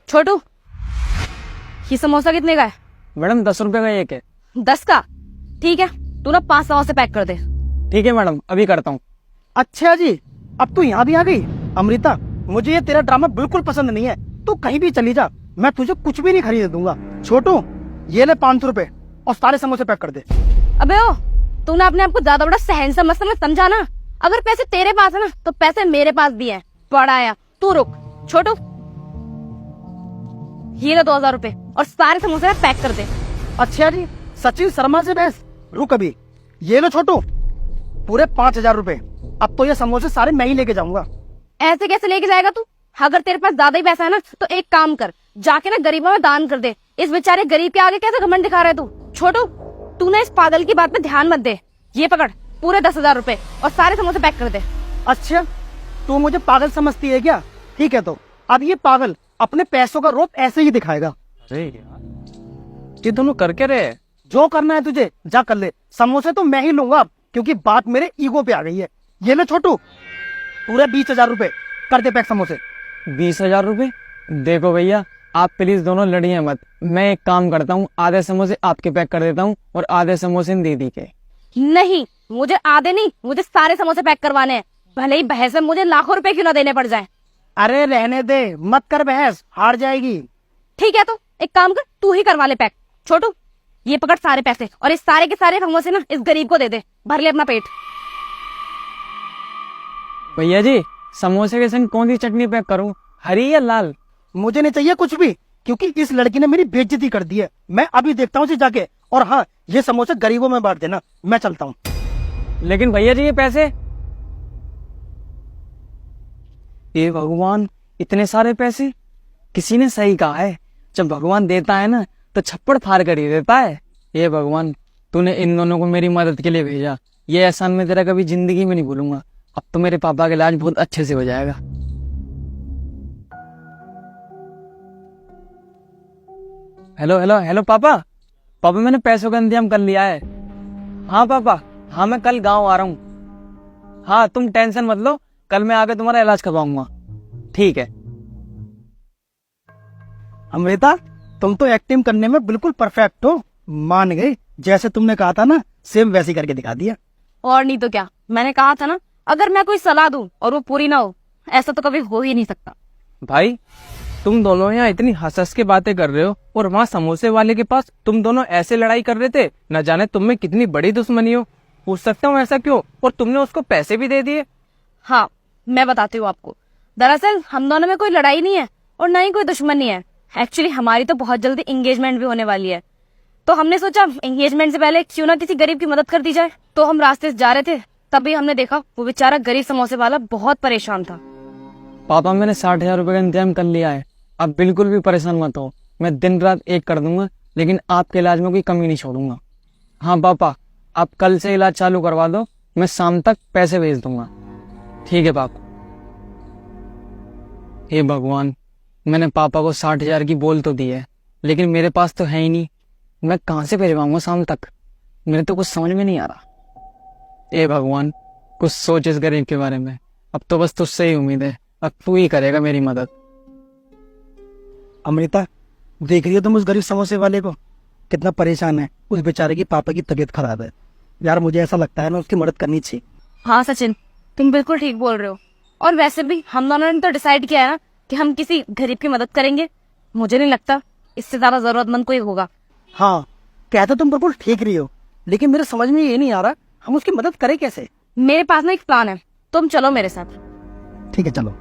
छोटू, ये समोसा कितने का है? मैडम 10 रुपए का एक है। 10 का? ठीक है, तू ना 5 समोसे पैक कर दे। ठीक है मैडम, अभी करता हूँ। अच्छा जी, अब तू यहाँ भी आ गई। अमृता, मुझे ये तेरा ड्रामा बिल्कुल पसंद नहीं है। तू कहीं भी चली जा, मैं तुझे कुछ भी नहीं खरीद दूंगा। छोटू, ये ले 500 रुपए और सारे समोसे पैक कर दे। अबे ओ, तूने अपने आप को ज्यादा बड़ा सहन समझा ना। अगर पैसे तेरे पास है ना, तो पैसे मेरे पास भी है। बड़ा आया, तू रुक। छोटू, ये ले 2000 रुपए और सारे समोसे पैक कर दे। अच्छा जी, सचिन शर्मा से बहस? रुक अभी, ये लो छोटू, पूरे 5000 रुपए। अब तो ये समोसे सारे मैं ही लेके जाऊंगा। ऐसे कैसे लेके जाएगा तू? अगर तेरे पास ज्यादा ही पैसा है ना, तो एक काम कर, जाके ना गरीबों में दान कर दे। इस बेचारे गरीब के आगे कैसे घमंड दिखा रहा है तू? छोटू, तू ना इस पागल की बात पे ध्यान मत दे। ये पकड़, पूरे 10,000 रुपए और सारे समोसे पैक कर दे। अच्छा, तू मुझे पागल समझती है क्या? ठीक है, तो अब ये पागल अपने पैसों का रोप ऐसे ही दिखाएगा। अरे यार, ये दोनों कर क्या रहे? जो करना है तुझे जा कर ले। समोसे तो मैं ही लूंगा अब, क्योंकि बात मेरे ईगो पे आ गई है। ये ले छोटू, पूरे 20,000 रुपए कर दे पैक समोसे। 20,000 रुपए? देखो भैया, आप प्लीज दोनों लड़िए मत। मैं एक काम करता हूँ, आधे समोसे आपके पैक कर देता हूँ और आधे समोसे दीदी के। नहीं, मुझे आधे नहीं, मुझे सारे समोसे पैक करवाने हैं। भले ही बहस में मुझे लाखों रुपए क्यों ना देने पड़ जाए। अरे रहने दे, मत कर बहस, हार जाएगी। ठीक है, तो एक काम कर, तू ही करवा ले पैक। छोटू, ये पकड़ सारे पैसे और इस सारे के सारे समोसे ना इस गरीब को दे दे। भर ले अपना पेट। भैया जी, समोसे के संग कौन सी चटनी पैक करूँ, हरी या लाल? मुझे नहीं चाहिए कुछ भी, क्योंकि इस लड़की ने मेरी बेइज्जती कर दी है। मैं अभी देखता हूँ उसे जाके। और हाँ, ये समोसे गरीबों में बांट देना। मैं चलता हूँ। लेकिन भैया जी, ये पैसे? ये भगवान, इतने सारे पैसे! किसी ने सही कहा है, जब भगवान देता है ना तो छप्पड़ फाड़ कर ही देता है। ये भगवान, तूने इन दोनों को मेरी मदद के लिए भेजा। ये एहसान मैं तेरा कभी जिंदगी में नहीं भूलूंगा। अब तो मेरे पापा का इलाज बहुत अच्छे से हो जाएगा। हेलो हेलो हेलो पापा। पापा, मैंने पैसों का इंतजाम कर लिया है। हाँ पापा, हाँ मैं कल गांव आ रहा हूँ। हाँ, तुम टेंशन मत लो, कल मैं आके तुम्हारा इलाज करवाऊंगा। ठीक है। अमृता, तुम तो एक्टिंग करने में बिल्कुल परफेक्ट हो। मान गए, जैसे तुमने कहा था ना, सेम वैसे करके दिखा दिया। और नहीं तो क्या, मैंने कहा था ना, अगर मैं कोई सलाह दूं और वो पूरी ना हो, ऐसा तो कभी हो ही नहीं सकता। भाई, तुम दोनों यहाँ इतनी हंस के बातें कर रहे हो और वहाँ समोसे वाले के पास तुम दोनों ऐसे लड़ाई कर रहे थे। न जाने तुम में कितनी बड़ी दुश्मनी हो। पूछ सकता हूँ ऐसा क्यों? और तुमने उसको पैसे भी दे दिए? हाँ, मैं बताती हूँ आपको। दरअसल हम दोनों में कोई लड़ाई नहीं है और न ही कोई दुश्मनी है। एक्चुअली हमारी तो बहुत जल्दी एंगेजमेंट भी होने वाली है, तो हमने सोचा एंगेजमेंट से पहले क्यों ना किसी गरीब की मदद कर दी जाए। तो हम रास्ते से जा रहे थे, तभी हमने देखा वो बेचारा गरीब समोसे वाला बहुत परेशान था। पापा, मैंने 60,000 रुपए का इंतजाम कर लिया है। अब बिल्कुल भी परेशान मत हो। मैं दिन रात एक कर दूंगा, लेकिन आपके इलाज में कोई कमी नहीं छोड़ूंगा। हाँ पापा, आप कल से इलाज चालू करवा दो, मैं शाम तक पैसे भेज दूंगा। ठीक है पापा। हे भगवान, मैंने पापा को 60,000 की बोल तो दी है, लेकिन मेरे पास तो है ही नहीं। मैं कहाँ से भेजवाऊंगा शाम तक? मेरे तो कुछ समझ में नहीं आ रहा। हे भगवान, कुछ सोच इस गरीब के बारे में। अब तो बस तुझसे ही उम्मीद है, अब तू ही करेगा मेरी मदद। अमृता, देख रही हो तुम उस गरीब समोसे वाले को, कितना परेशान है। उस बेचारे की पापा की तबीयत खराब है। यार, मुझे ऐसा लगता है ना, उसकी मदद करनी चाहिए। हाँ सचिन, तुम बिल्कुल ठीक बोल रहे हो। और वैसे भी हम दोनों ने तो डिसाइड किया है ना कि हम किसी गरीब की मदद करेंगे। मुझे नहीं लगता इससे ज्यादा जरूरतमंद कोई होगा। हाँ, कहते तुम बिल्कुल ठीक रही हो, लेकिन मेरे समझ में ये नहीं आ रहा हम उसकी मदद करें कैसे। मेरे पास ना एक प्लान है, तुम चलो मेरे साथ। ठीक है, चलो।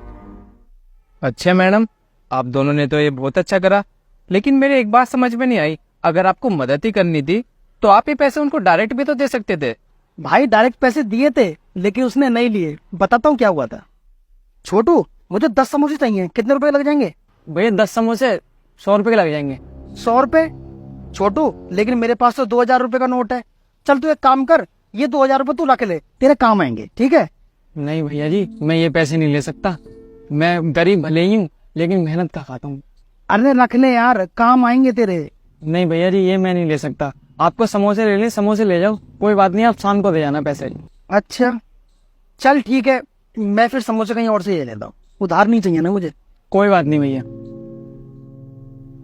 अच्छा मैडम, आप दोनों ने तो ये बहुत अच्छा करा, लेकिन मेरे एक बात समझ में नहीं आई। अगर आपको मदद ही करनी थी तो आप ये पैसे उनको डायरेक्ट भी तो दे सकते थे। भाई, डायरेक्ट पैसे दिए थे, लेकिन उसने नहीं लिए। बताता हूँ क्या हुआ था। छोटू, मुझे 10 समोसे चाहिए, कितने रुपए लग जाएंगे? भैया 10 समोसे 100 रुपए के लग जाएंगे। 100 रुपए? छोटू, लेकिन मेरे पास तो 2,000 रुपए का नोट है। चल तू एक काम कर, ये 2,000 रुपए तू रख ले, तेरे काम आएंगे। ठीक है? नहीं भैया जी, मैं ये पैसे नहीं ले सकता। मैं गरीब भले ही हूँ, लेकिन मेहनत का खाता हूँ। अरे रख ले यार, काम आएंगे तेरे। नहीं भैया जी, ये मैं नहीं ले सकता। आपको समोसे ले लें, समोसे ले जाओ, कोई बात नहीं, आप शाम को दे जाना पैसे। अच्छा, चल ठीक है, मैं फिर समोसे कहीं और से ले लेता हूँ। उधार नहीं चाहिए ना मुझे। कोई बात नहीं भैया।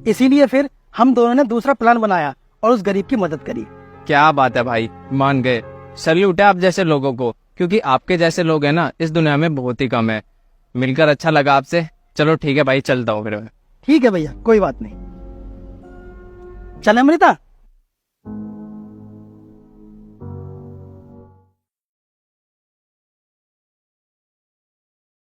इसीलिए फिर हम दोनों ने दूसरा प्लान बनाया और उस गरीब की मदद करी। क्या बात है भाई, मान गए। सल्यूट है आप जैसे लोगों को, क्योंकि आपके जैसे लोग हैं ना इस दुनिया में बहुत ही कम है। मिलकर अच्छा लगा आपसे। चलो ठीक है भाई, चलता हूँ फिर मैं। ठीक है भैया, कोई बात नहीं। चल अमृता,